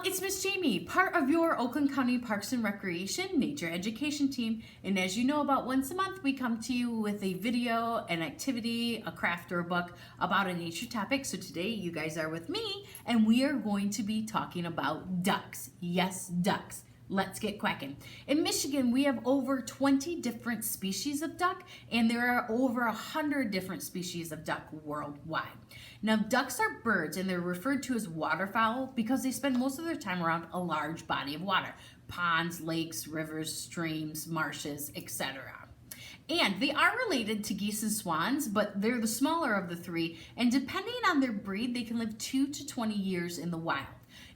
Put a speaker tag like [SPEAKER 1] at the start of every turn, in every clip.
[SPEAKER 1] It's Miss Jamie, part of your Oakland County Parks and Recreation Nature Education team. And as you know, about once a month, we come to you with a video, an activity, a craft, or a book about a nature topic. So today you guys are with me and we are going to be talking about ducks. Yes, ducks. Let's get quacking. In Michigan, we have over 20 different species of duck, and there are over 100 different species of duck worldwide. Now, ducks are birds, and they're referred to as waterfowl because they spend most of their time around a large body of water: ponds, lakes, rivers, streams, marshes, etc. And they are related to geese and swans, but they're the smaller of the three, and depending on their breed, they can live 2 to 20 years in the wild.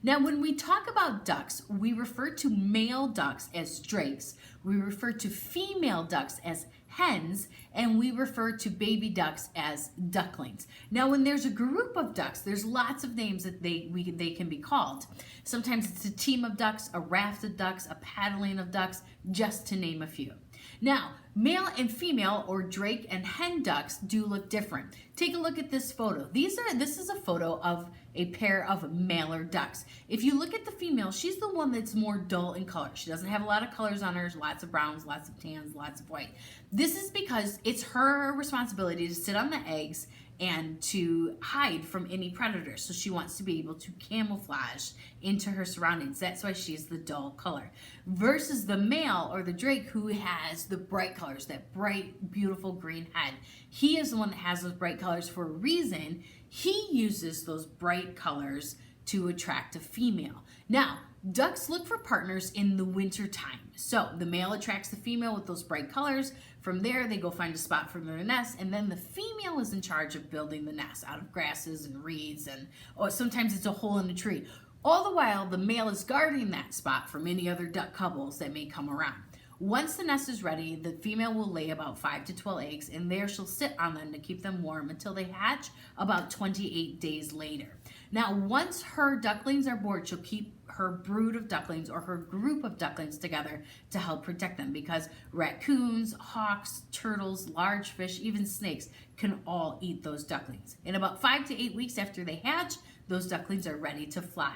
[SPEAKER 1] Now, when we talk about ducks, we refer to male ducks as drakes, we refer to female ducks as hens, and we refer to baby ducks as ducklings. Now, when there's a group of ducks, there's lots of names that they can be called. Sometimes it's a team of ducks, a raft of ducks, a paddling of ducks, just to name a few. Now, male and female, or drake and hen ducks, do look different. Take a look at this photo. This is a photo of a pair of male ducks. If you look at the female, she's the one that's more dull in color. She doesn't have a lot of colors on her, lots of browns, lots of tans, lots of white. This is because it's her responsibility to sit on the eggs and to hide from any predators. So she wants to be able to camouflage into her surroundings. That's why she's the dull color. Versus the male, or the drake, who has the bright colors, that bright, beautiful green head. He is the one that has those bright colors for a reason. He uses those bright colors to attract a female. Now, ducks look for partners in the winter time. So the male attracts the female with those bright colors. From there, they go find a spot for their nest, and then the female is in charge of building the nest out of grasses and reeds, or sometimes it's a hole in a tree. All the while, the male is guarding that spot from any other duck couples that may come around. Once the nest is ready, the female will lay about 5 to 12 eggs, and there she'll sit on them to keep them warm until they hatch about 28 days later. Now, once her ducklings are born, she'll keep her brood of ducklings, or her group of ducklings, together to help protect them, because raccoons, hawks, turtles, large fish, even snakes can all eat those ducklings. In about 5 to 8 weeks after they hatch, those ducklings are ready to fly.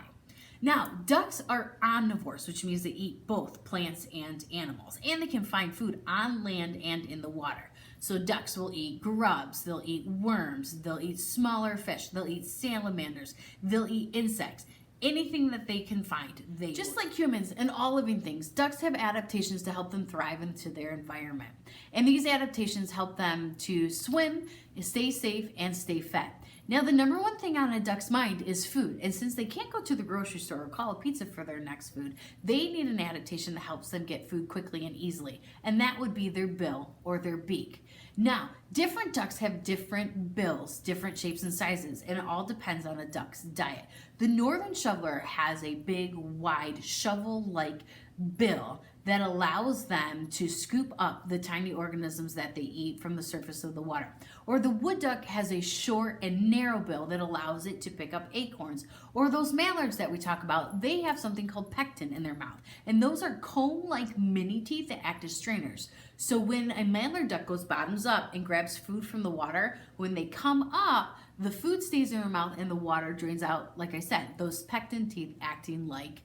[SPEAKER 1] Now, ducks are omnivores, which means they eat both plants and animals, and they can find food on land and in the water. So ducks will eat grubs, they'll eat worms, they'll eat smaller fish, they'll eat salamanders, they'll eat insects. Anything that they can find, they just like humans and all living things, ducks have adaptations to help them thrive into their environment. And these adaptations help them to swim, stay safe, and stay fed. Now, the number one thing on a duck's mind is food. And since they can't go to the grocery store or call a pizza for their next food, they need an adaptation that helps them get food quickly and easily. And that would be their bill, or their beak. Now, different ducks have different bills, different shapes and sizes, and it all depends on a duck's diet. The northern shoveler has a big, wide, shovel-like bill that allows them to scoop up the tiny organisms that they eat from the surface of the water. Or the wood duck has a short and narrow bill that allows it to pick up acorns. Or those mallards that we talk about, they have something called pectin in their mouth. And those are comb-like mini teeth that act as strainers. So when a mallard duck goes bottoms up and grabs food from the water, when they come up, the food stays in their mouth and the water drains out, like I said, those pectin teeth acting like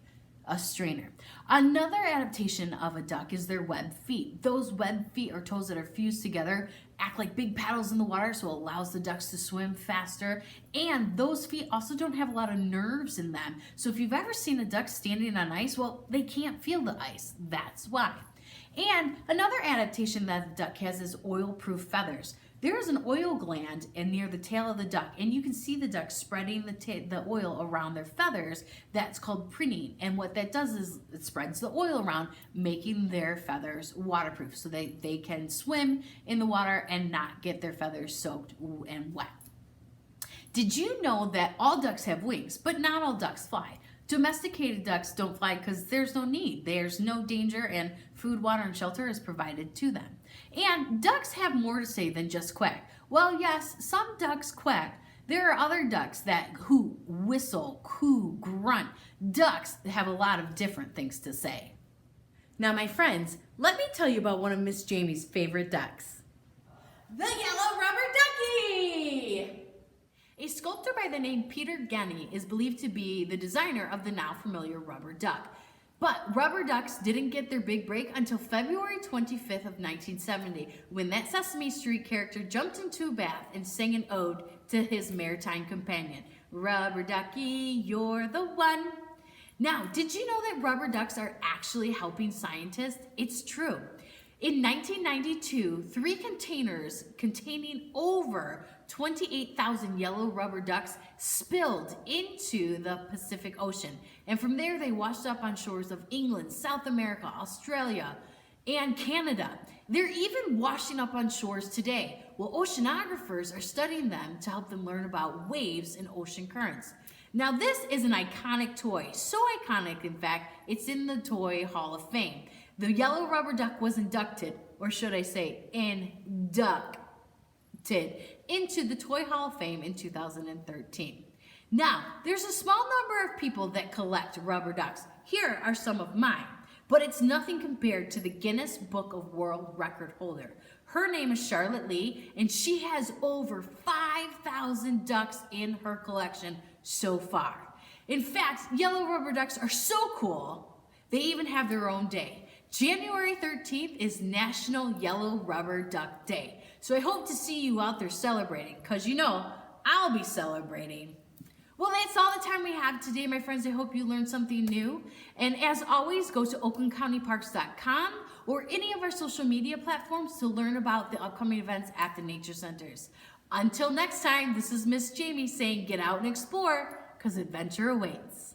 [SPEAKER 1] a strainer. Another adaptation of a duck is their webbed feet. Those webbed feet, or toes that are fused together, act like big paddles in the water, so it allows the ducks to swim faster. And those feet also don't have a lot of nerves in them. So if you've ever seen a duck standing on ice, well, they can't feel the ice. That's why. And another adaptation that the duck has is oil-proof feathers. There is an oil gland near the tail of the duck, and you can see the duck spreading the oil around their feathers. That's called preening, and what that does is it spreads the oil around, making their feathers waterproof, so they can swim in the water and not get their feathers soaked and wet. Did you know that all ducks have wings, but not all ducks fly? Domesticated ducks don't fly because there's no need. There's no danger, and food, water, and shelter is provided to them. And ducks have more to say than just quack. Well, yes, some ducks quack. There are other ducks that hoot, whistle, coo, grunt. Ducks have a lot of different things to say. Now, my friends, let me tell you about one of Miss Jamie's favorite ducks. The yellow rubber ducky! A sculptor by the name Peter Gani is believed to be the designer of the now familiar rubber duck. But rubber ducks didn't get their big break until February 25th of 1970, when that Sesame Street character jumped into a bath and sang an ode to his maritime companion. Rubber ducky, you're the one. Now, did you know that rubber ducks are actually helping scientists? It's true. In 1992, 3 containers containing over 28,000 yellow rubber ducks spilled into the Pacific Ocean. And from there, they washed up on shores of England, South America, Australia, and Canada. They're even washing up on shores today. Well, oceanographers are studying them to help them learn about waves and ocean currents. Now, this is an iconic toy. So iconic, in fact, it's in the Toy Hall of Fame. The yellow rubber duck was inducted, or should I say inducted, into the Toy Hall of Fame in 2013. Now, there's a small number of people that collect rubber ducks. Here are some of mine, but it's nothing compared to the Guinness Book of World Record holder. Her name is Charlotte Lee, and she has over 5,000 ducks in her collection so far. In fact, yellow rubber ducks are so cool, they even have their own day. January 13th is National Yellow Rubber Duck Day. So I hope to see you out there celebrating, because you know, I'll be celebrating. Well, that's all the time we have today, my friends. I hope you learned something new. And as always, go to oaklandcountyparks.com or any of our social media platforms to learn about the upcoming events at the nature centers. Until next time, this is Miss Jamie saying get out and explore, because adventure awaits.